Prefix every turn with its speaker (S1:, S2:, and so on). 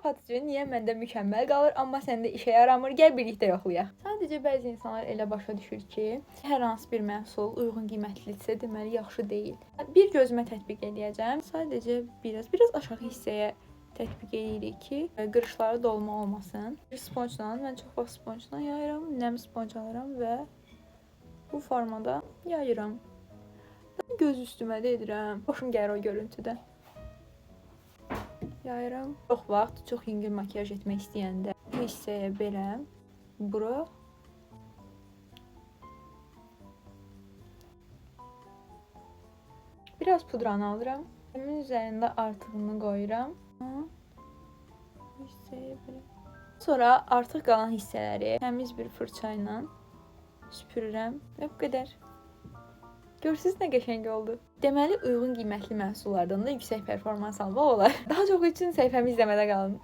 S1: kapatıcı niyə məndə mükəmməl qalır, amma səndə işə yaramır? Gəl birlikdə yoxlayaq. Sadəcə bəzi insanlar elə başa düşür ki, hər hansı bir məhsul uyğun qiymətlidirsə, deməli yaxşı deyil. Bir gözümə tətbiq edəcəm. Sadəcə biraz aşağı hissəyə tətbiq edirik ki, qırışları dolma olmasın. Bir sponjla, mən çox vaxt sponjla yayıram, nəm sponj alıram və bu formada yayıram. Göz üstümə də edirəm. Xoşum gəlir o görüntüdə. Yayıram. Çox vaxt, çox yüngül makiyaj etmək istəyəndə bu hissəyə belə, bura biraz pudranı alıram. Həmin üzərində artığını qoyuram. Bu hissəyə belə. Sonra artıq qalan hissələri təmiz bir fırça ilə süpürürəm və bu qədər. Görsünüz nə qəşəng oldu. Deməli, uyğun qiymətli məhsullardan da yüksək performans almaq olar. Daha çox üçün səhifəmi izləmədə qalın.